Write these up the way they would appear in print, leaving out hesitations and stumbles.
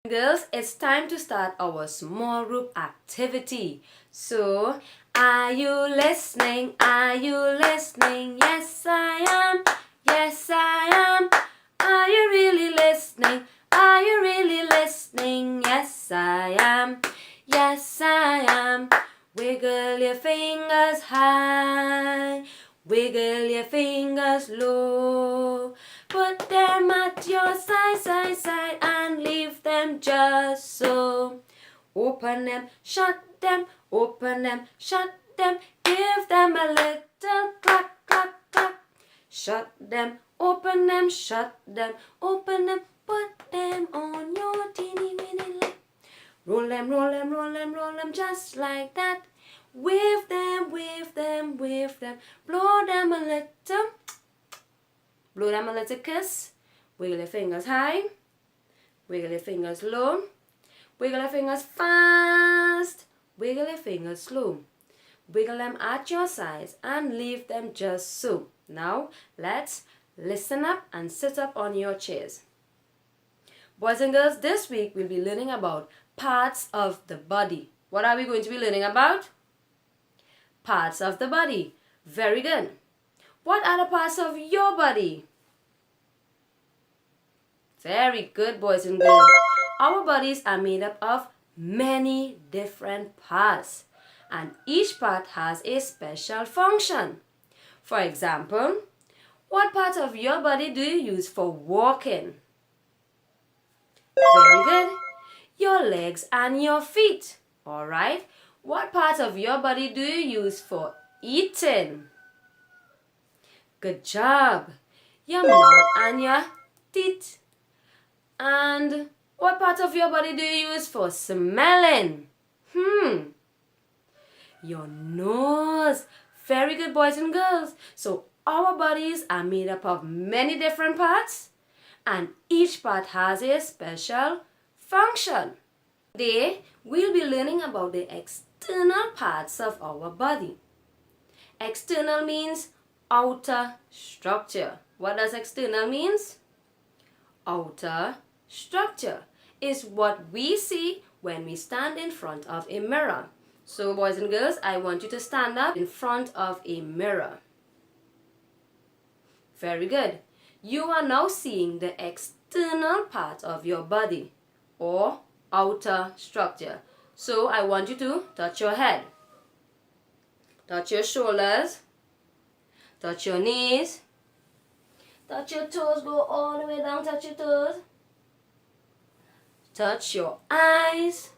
Girls, it's time to start our small group activity. So, are you listening? Are you listening? Yes, I am. Yes, I am. Are you really listening? Are you really listening? Yes, I am. Yes, I am. Wiggle your fingers high. Wiggle your fingers low. Put them at your side, and leave them just so. Open them, shut them, open them, shut them. Give them a little clack, clack, clack. Shut them, open them, shut them, open them. Put them on your teeny weeny lap. Roll them, roll them, roll them, roll them just like that. Wave them, wave them, wave them. Blow them a little. Blow them a little kiss. Wiggle your fingers high. Wiggle your fingers low. Wiggle your fingers fast. Wiggle your fingers slow. Wiggle them at your sides and leave them just so. Now, let's listen up and sit up on your chairs. Boys and girls, this week we'll be learning about parts of the body. What are we going to be learning about? Parts of the body. Very good. What are the parts of your body? Very good, boys and girls. Our bodies are made up of many different parts, and each part has a special function. For example, what part of your body do you use for walking? Very good. Your legs and your feet. Alright. What part of your body do you use for eating? Good job. Your mouth and your teeth. And what part of your body do you use for smelling? Your nose. Very good, boys and girls. So our bodies are made up of many different parts, and each part has a special function. Today, we'll be learning about the external parts of our body. External means outer structure. What does external means? Outer structure is what we see when we stand in front of a mirror. So boys and girls, I want you to stand up in front of a mirror. Very good. You are now seeing the external part of your body, or outer structure. So I want you to touch your head, touch your shoulders, touch your knees, touch your toes, go all the way down, touch your toes. Touch your eyes,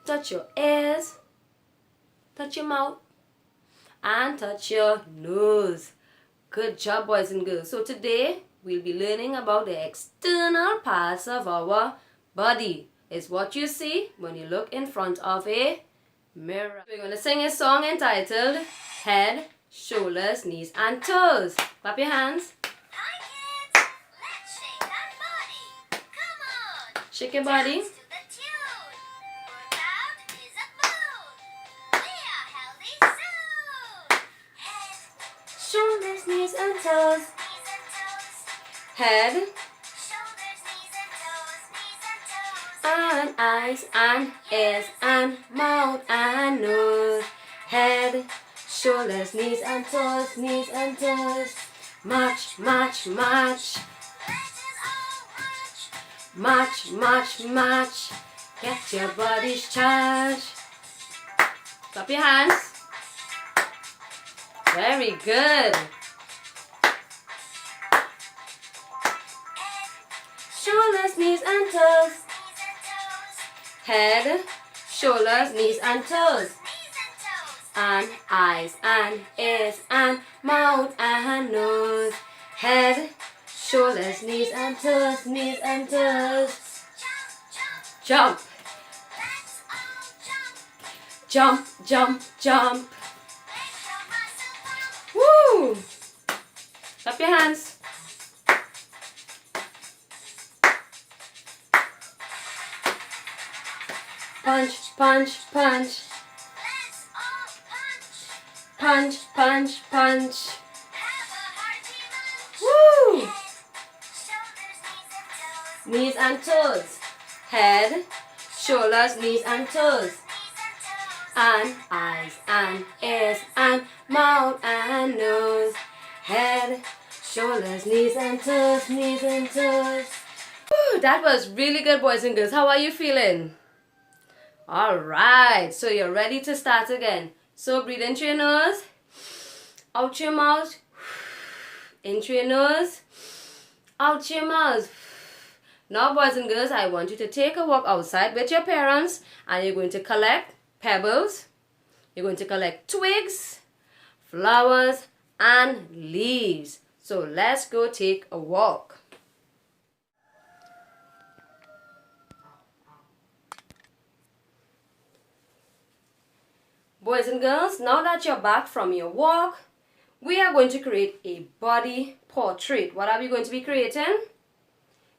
touch your ears, touch your mouth, and touch your nose. Good job, boys and girls. So today, we'll be learning about the external parts of our body. It's what you see when you look in front of a mirror. We're going to sing a song entitled Head, Shoulders, Knees, and Toes. Clap your hands. Shake your body. Shoulders, knees and toes. Head. Shoulders, knees and toes. Knees and toes. And eyes and ears and mouth and nose. Head. Shoulders, knees and toes. Knees and toes. March, march, march. March, march, march. Get your body's charge. Clap your hands. Very good. Shoulders, knees and toes. Head, shoulders, knees and toes. And eyes and ears and mouth and nose. Head, shoulders, knees and toes, knees and toes. Jump. Jump, jump, jump. Woo! Clap your hands. Punch, punch, punch. Punch, punch, punch. Woo! Knees and toes. shoulders, knees and toes. And eyes and ears and mouth and nose. Head, shoulders, knees and toes, knees and toes. Whew, that was really good, boys and girls. How are you feeling? Alright, so you're ready to start again. So breathe in through your nose, out your mouth, in through your nose, out your mouth. Now, boys and girls, I want you to take a walk outside with your parents and you're going to collect pebbles, you're going to collect twigs, flowers and leaves. So let's go take a walk. Boys and girls, now that you're back from your walk, we are going to create a body portrait. What are we going to be creating?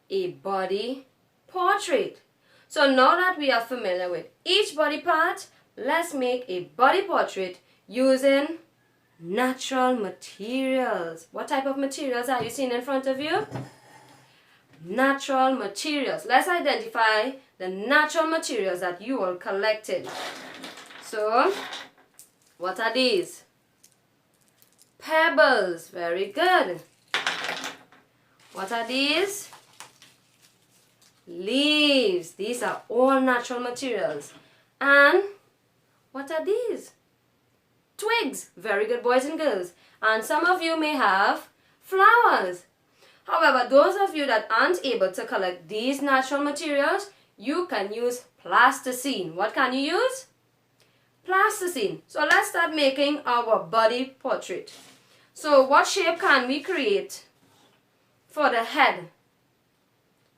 A body portrait. So now that we are familiar with each body part, let's make a body portrait using natural materials. What type of materials are you seeing in front of you? Natural materials. Let's identify the natural materials that you all collected. So, what are these? Pebbles. Very good. What are these? Leaves. These are all natural materials. And what are these? Twigs. Very good, boys and girls. And some of you may have flowers. However, those of you that aren't able to collect these natural materials, you can use plasticine. What can you use? Plasticine. So let's start making our body portrait. So what shape can we create for the head?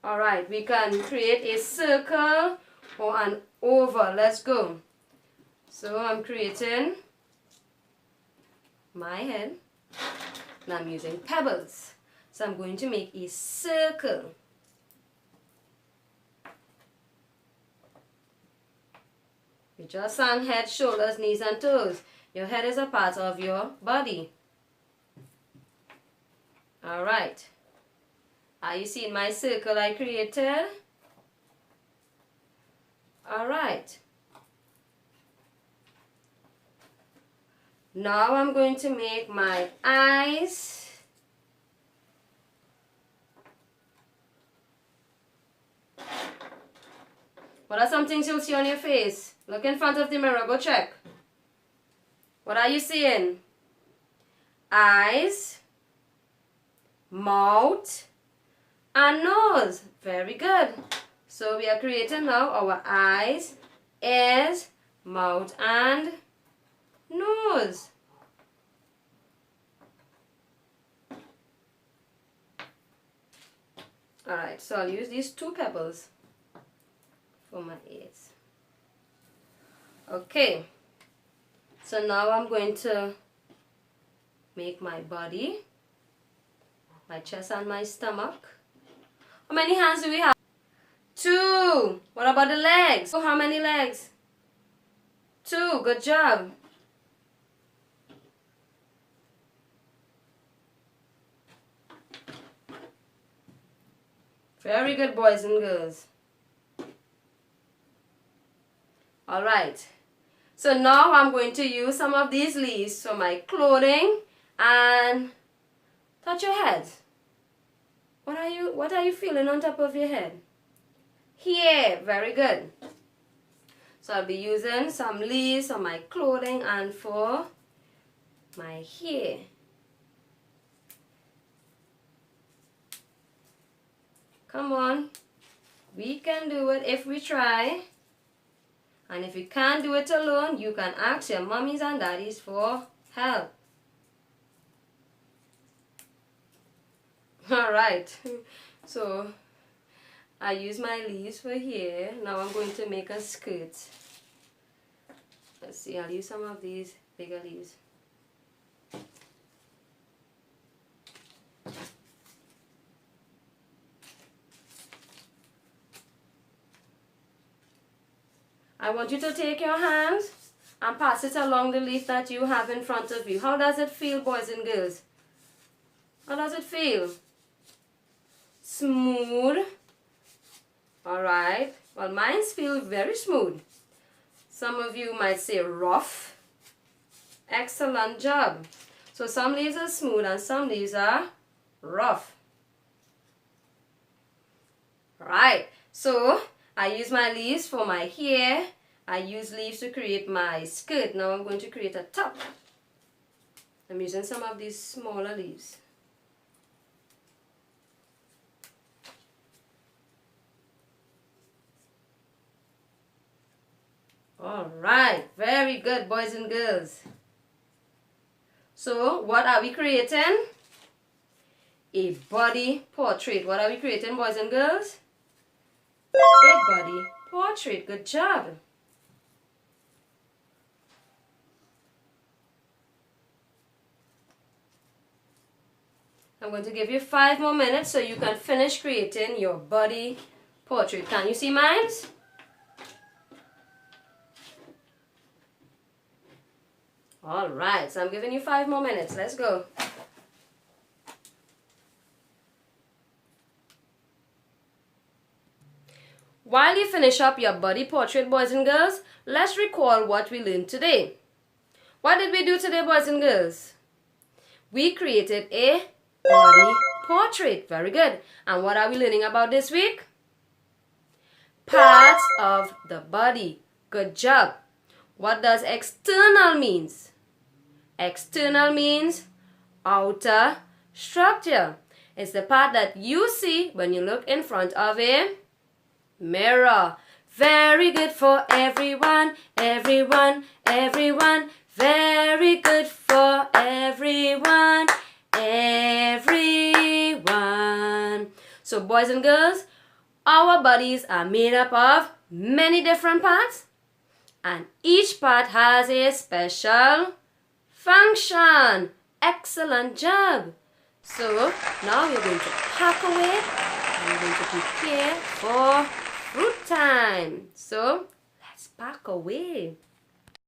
Alright, we can create a circle or an oval. Let's go. So I'm creating my head and I'm using pebbles. So I'm going to make a circle. You just sang head, shoulders, knees and toes. Your head is a part of your body. Alright. Are you seeing my circle I created? Alright. Now I'm going to make my eyes. What are some things you'll see on your face? Look in front of the mirror. Go check. What are you seeing? Eyes, mouth, and nose. Very good. So we are creating now our eyes, ears, mouth, and nose. Alright, so I'll use these two pebbles for my ears. Okay, so now I'm going to make my body, my chest and my stomach. How many hands do we have? 2. What about the legs? Oh, how many legs? 2. Good job. Very good, boys and girls. Alright. So now I'm going to use some of these leaves for my clothing and touch your head. What are you feeling on top of your head? Here. Very good. So I'll be using some leaves for my clothing and for my hair. Come on. We can do it if we try. And if you can't do it alone, you can ask your mommies and daddies for help. Alright, so I use my leaves for here. Now I'm going to make a skirt. Let's see, I'll use some of these bigger leaves. I want you to take your hands and pass it along the leaf that you have in front of you. How does it feel, boys and girls? How does it feel? Smooth. Alright. Well, mine feel very smooth. Some of you might say rough. Excellent job. So some leaves are smooth and some leaves are rough. Right, so I use my leaves for my hair. I use leaves to create my skirt. Now I'm going to create a top. I'm using some of these smaller leaves. Alright, very good, boys and girls. So what are we creating? A body portrait. What are we creating, boys and girls? A body portrait. Good job. I'm going to give you 5 more minutes so you can finish creating your body portrait. Can you see mine? Alright, so I'm giving you 5 more minutes. Let's go. While you finish up your body portrait, boys and girls, let's recall what we learned today. What did we do today, boys and girls? We created a body portrait. Very good. And what are we learning about this week? Parts of the body. Good job. What does external means? External means outer structure. It's the part that you see when you look in front of a mirror. Very good for everyone, everyone, everyone. Very good for everyone, everyone. So boys and girls, our bodies are made up of many different parts, and each part has a special function. Excellent job. So now we're going to pack away and we're going to prepare for fruit time. So let's pack away.